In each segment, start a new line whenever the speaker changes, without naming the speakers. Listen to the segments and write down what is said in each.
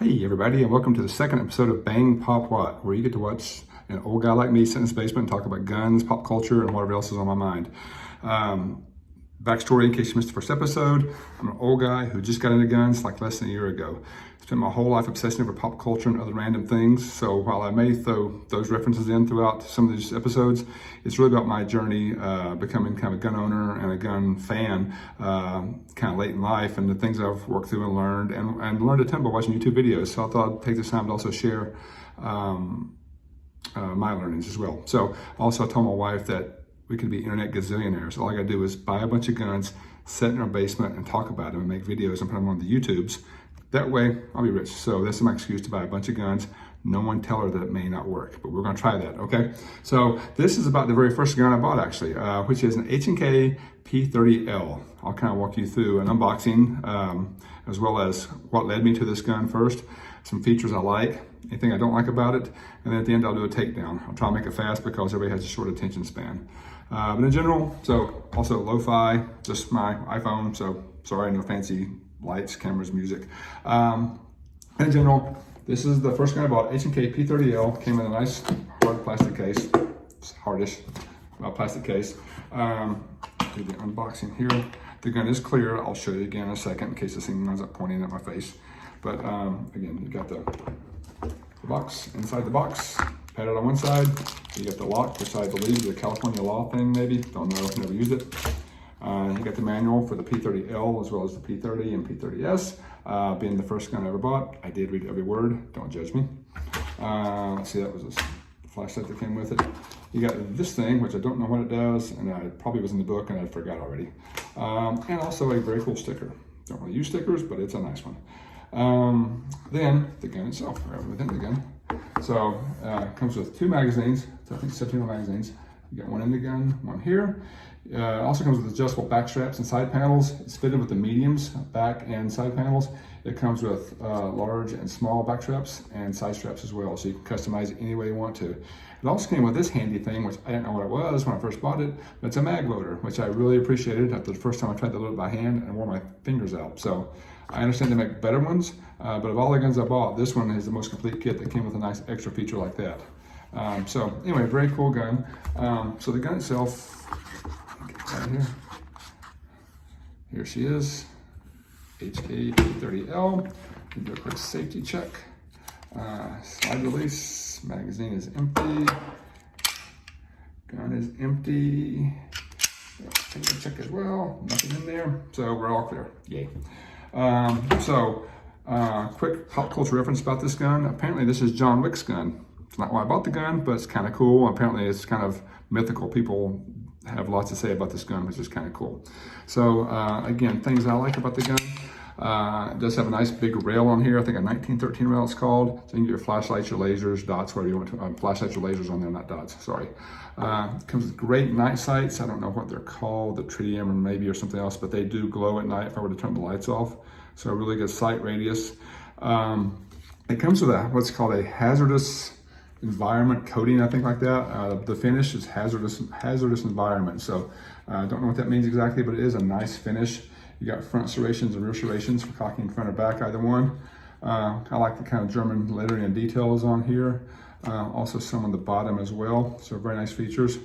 Hey everybody, and welcome to the second episode of Bang Pop What, where you get to watch an old guy like me sit in his basement and talk about guns, pop culture, and whatever else is on my mind. Backstory, in case you missed the first episode, I'm an old guy who just got into guns like less than a year ago. Spent my whole life obsessing over pop culture and other random things, so while I may throw those references in throughout some of these episodes, it's really about my journey becoming kind of a gun owner and a gun fan kind of late in life, and the things I've worked through and learned, and learned a ton by watching YouTube videos. So I thought I'd take this time to also share my learnings as well. So also I told my wife that we could be internet gazillionaires. All I gotta do is buy a bunch of guns, sit in our basement and talk about them and make videos and put them on the YouTubes. That way, I'll be rich. So that's my excuse to buy a bunch of guns. No one tell her that it may not work, but we're gonna try that, okay? So this is about the very first gun I bought actually, which is an H&K P30L. I'll kind of walk you through an unboxing, as well as what led me to this gun first, some features I like, anything I don't like about it, and then at the end I'll do a takedown. I'll try to make it fast because everybody has a short attention span. But in general, so also lo-fi, just my iPhone, so sorry, no fancy lights, cameras, music. In general, this is the first gun I bought, H&K P30L, came in a nice hard plastic case. It's hardish plastic case. Do the unboxing here. The gun is clear. I'll show you again in a second in case this thing ends up pointing at my face. But again, you got the box, inside the box, padded on one side. You got the lock, which I believe is a California law thing maybe. Don't know, never used it. You got the manual for the P30L as well as the P30 and P30S. Being the first gun I ever bought, I did read every word, don't judge me. Let's see, that was a flashlight that came with it. You got this thing, which I don't know what it does, and I probably was in the book and I forgot already. And also a very cool sticker. Don't really use stickers, but it's a nice one. Then the gun itself, right within the gun. So it comes with two magazines, so I think 17 magazines. You got one in the gun, one here. It also comes with adjustable back straps and side panels. It's fitted with the mediums, back and side panels. It comes with large and small back straps and side straps as well, so you can customize it any way you want to. It also came with this handy thing, which I didn't know what it was when I first bought it, but it's a mag loader, which I really appreciated after the first time I tried to load it by hand and wore my fingers out. So I understand they make better ones, but of all the guns I bought, this one is the most complete kit that came with a nice extra feature like that. So anyway, very cool gun. So the gun itself, right here. Here she is, HK P30L. Do a quick safety check. Slide release, magazine is empty. Gun is empty. Finger check as well, nothing in there. So we're all clear, yay. Quick pop culture reference about this gun. Apparently this is John Wick's gun. It's not why I bought the gun, but it's kind of cool. Apparently it's kind of mythical. People have lots to say about this gun, which is kind of cool. So again, things I like about the gun. It does have a nice big rail on here. I think a 1913 rail it's called. So you can get your flashlights, your lasers, dots, whatever you want to. Flashlights or lasers on there, not dots, sorry. Comes with great night sights. I don't know what they're called, the tritium or maybe or something else, but they do glow at night if I were to turn the lights off. So a really good sight radius. It comes with what's called a hazardous environment coating, I think like that. The finish is hazardous environment. So I don't know what that means exactly, but it is a nice finish. You got front serrations and rear serrations for cocking front or back, either one. I like the kind of German lettering and details on here. Also some on the bottom as well. So very nice features.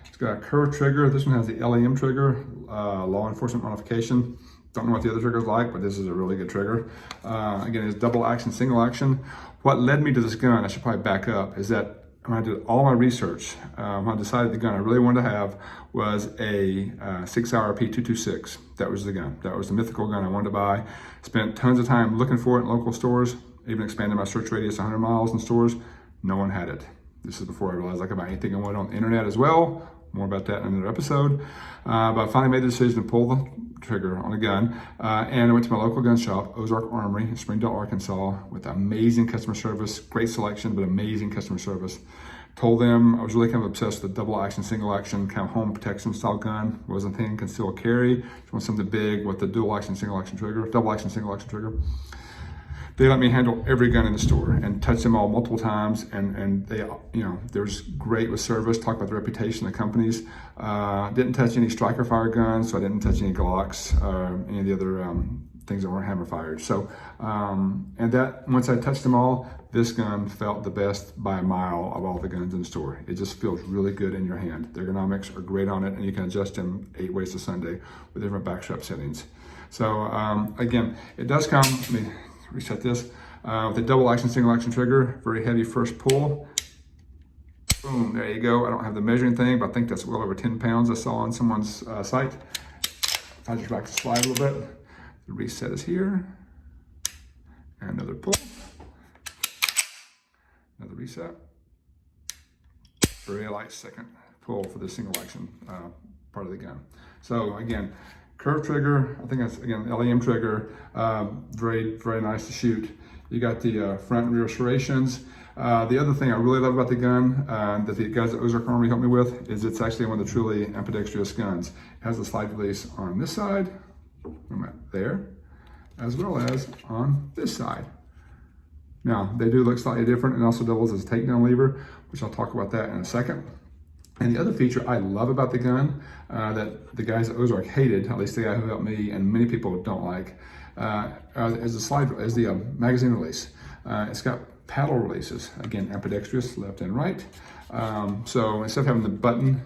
It's got a curved trigger. This one has the LEM trigger, law enforcement modification. Don't know what the other trigger's like, but this is a really good trigger. Again, it's double action, single action. What led me to this gun, I should probably back up, is that when I did all my research, when I decided the gun I really wanted to have was a 6-hour P226. That was the gun. That was the mythical gun I wanted to buy. Spent tons of time looking for it in local stores, even expanded my search radius 100 miles in stores. No one had it. This is before I realized I could buy anything I wanted on the internet as well. More about that in another episode. But I finally made the decision to pull the trigger on a gun. And I went to my local gun shop, Ozark Armory in Springdale, Arkansas, with amazing customer service, great selection, but amazing customer service. Told them I was really kind of obsessed with the double action, single action, kind of home protection style gun. Wasn't thinking concealed carry. Just want something big with the dual action, single action trigger, double action, single action trigger. They let me handle every gun in the store and touch them all multiple times, and they, they're just great with service. Talk about the reputation of the companies. Didn't touch any striker fire guns, so I didn't touch any Glocks, any of the other things that weren't hammer fired. So, and that, once I touched them all, this gun felt the best by a mile of all the guns in the store. It just feels really good in your hand. The ergonomics are great on it, and you can adjust them 8 ways to Sunday with different backstrap settings. So again, it does come, let me reset this, with a double action, single action trigger, very heavy first pull. Boom, there you go. I don't have the measuring thing, but I think that's well over 10 pounds I saw on someone's site. I just back the slide a little bit. The reset is here. And another pull. Another reset. Very light second pull for the single action part of the gun. So again, curved trigger, I think that's, again, LEM trigger, very, very nice to shoot. You got the front and rear serrations. The other thing I really love about the gun that the guys at Ozark Armory helped me with is it's actually one of the truly ambidextrous guns. It has a slide release on this side, there, as well as on this side. Now, they do look slightly different and also doubles as a takedown lever, which I'll talk about that in a second. And the other feature I love about the gun that the guys at Ozark hated, at least the guy who helped me and many people don't like, is the magazine release. It's got paddle releases, again, ambidextrous, left and right. So instead of having the button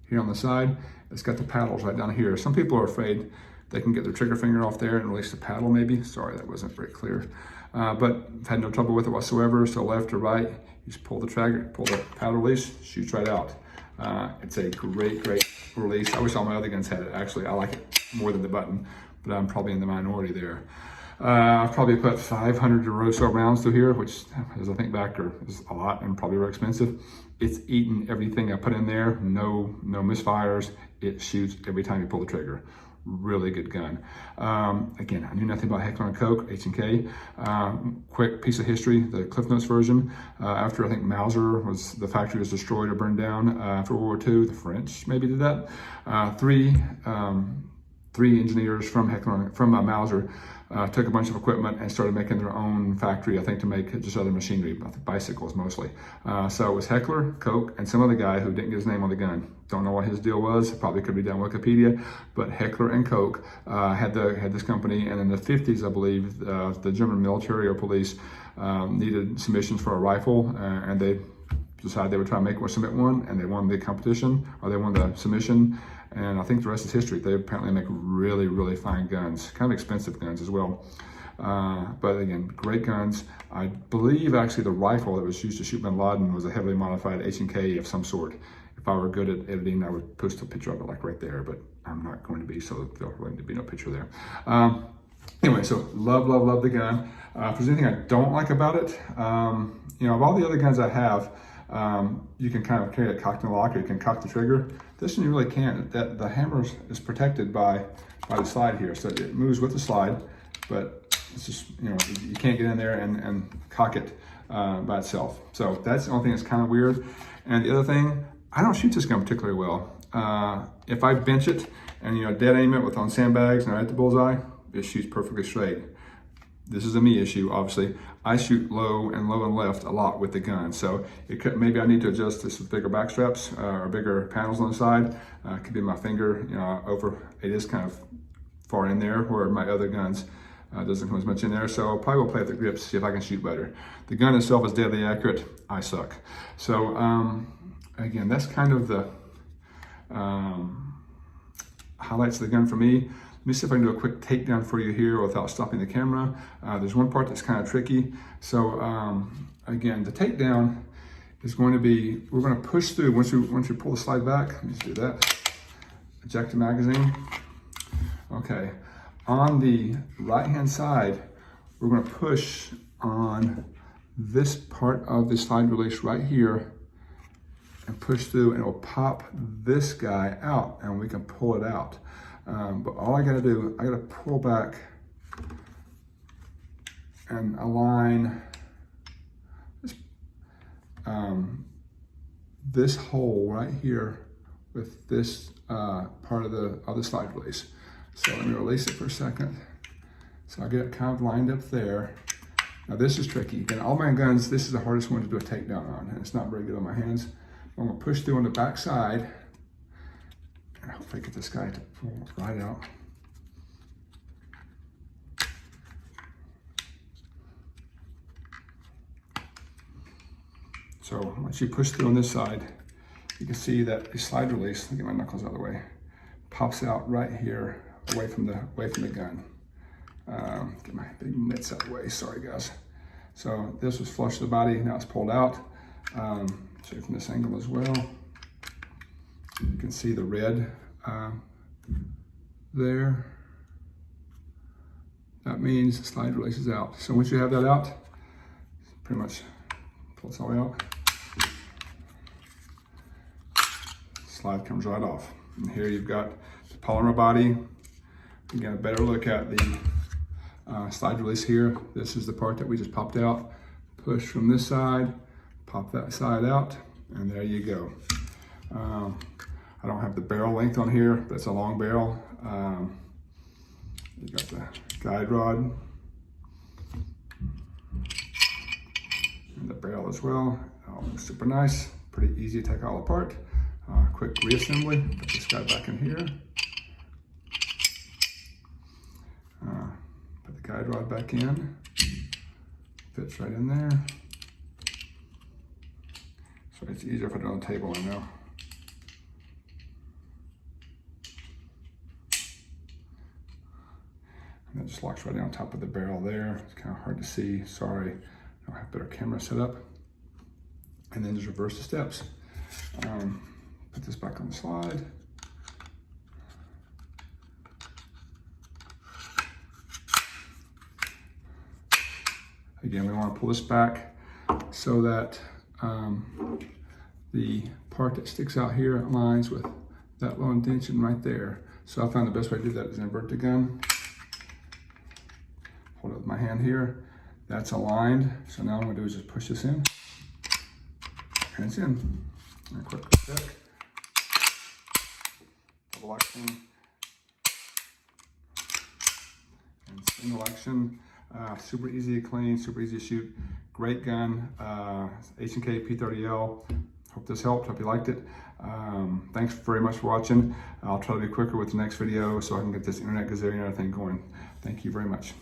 here on the side, it's got the paddles right down here. Some people are afraid they can get their trigger finger off there and release the paddle maybe. Sorry, that wasn't very clear. But I've had no trouble with it whatsoever. So left or right, you just pull the trigger, pull the paddle release, shoots right out. It's a great, great release. I wish all my other guns had it. Actually, I like it more than the button, but I'm probably in the minority there. I've probably put 500 or so rounds through here, which, as I think back, is a lot and probably very expensive. It's eaten everything I put in there. No misfires. It shoots every time you pull the trigger. Really good gun. Again, I knew nothing about Heckler and Koch, H&K. Quick piece of history, the Cliff Notes version. After I think Mauser the factory was destroyed or burned down after World War II, the French maybe did that. Three engineers from Mauser took a bunch of equipment and started making their own factory, I think, to make just other machinery, bicycles mostly. So it was Heckler, Koch, and some other guy who didn't get his name on the gun. Don't know what his deal was. Probably could be down Wikipedia, but Heckler and Koch had this company, and in the 50s, I believe, the German military or police needed submissions for a rifle, and they decided they would try to submit one, and they won the competition, or they won the submission, and I think the rest is history. They apparently make really, really fine guns, kind of expensive guns as well. But again, great guns. I believe actually the rifle that was used to shoot bin Laden was a heavily modified H&K of some sort. If I were good at editing, I would post a picture of it like right there, but I'm not going to be, so there'll going to be no picture there. Anyway, so love, love, love the gun. If there's anything I don't like about it, of all the other guns I have, you can kind of carry it cocked and lock, or you can cock the trigger. This one you really can't. The hammer is protected by the slide here, so it moves with the slide, but it's just, you can't get in there and cock it by itself. So that's the only thing that's kind of weird. And the other thing, I don't shoot this gun particularly well. If I bench it and dead aim it on sandbags and I hit the bullseye, it shoots perfectly straight. This is a me issue, obviously. I shoot low and left a lot with the gun, so maybe I need to adjust this with bigger back straps or bigger panels on the side. It could be my finger, it is kind of far in there, where my other guns doesn't come as much in there. So I'll probably will play with the grips, see if I can shoot better. The gun itself is deadly accurate. I suck. So again, that's kind of the highlights of the gun for me. Let me see if I can do a quick takedown for you here without stopping the camera. There's one part that's kind of tricky. So again, the takedown is going to be, we're going to push through, once you pull the slide back, let me just do that. Eject the magazine. Okay, on the right-hand side, we're going to push on this part of the slide release right here and push through, and it will pop this guy out and we can pull it out. But all I gotta do, I gotta pull back and align this hole right here with this part of the slide release. So let me release it for a second. So I get it kind of lined up there. Now this is tricky. Again, all my guns, this is the hardest one to do a takedown on, and it's not very good on my hands. I'm gonna push through on the back side, and hopefully get this guy to pull right out. So once you push through on this side, you can see that the slide release, let me get my knuckles out of the way, pops out right here away from the gun. Get my big mitts out of the way, sorry guys. So this was flush to the body, now it's pulled out. Show you from this angle as well. You can see the red there. That means the slide release is out. So once you have that out, pretty much pull this all the way out. Slide comes right off. And here you've got the polymer body. You got a better look at the slide release here. This is the part that we just popped out. Push from this side, pop that side out, and there you go. I don't have the barrel length on here, but it's a long barrel. You got the guide rod and the barrel as well. Super nice, pretty easy to take all apart. Quick reassembly, put this guy back in here. Put the guide rod back in, fits right in there. So it's easier if I do it on the table, I know. And that just locks right on top of the barrel there. It's kind of hard to see, sorry. I don't have better camera set up. And then just reverse the steps. Put this back on the slide. Again, we want to pull this back so that the part that sticks out here aligns with that low indentation right there. So I found the best way to do that is invert the gun. Hold it with my hand here. That's aligned. So now what I'm going to do is just push this in. And it's in. And a quick check. Double action. And single action. Super easy to clean, super easy to shoot. Great gun. Heckler and Koch P30L. Hope this helped. Hope you liked it. Thanks very much for watching. I'll try to be quicker with the next video so I can get this internet gazillionaire thing going. Thank you very much.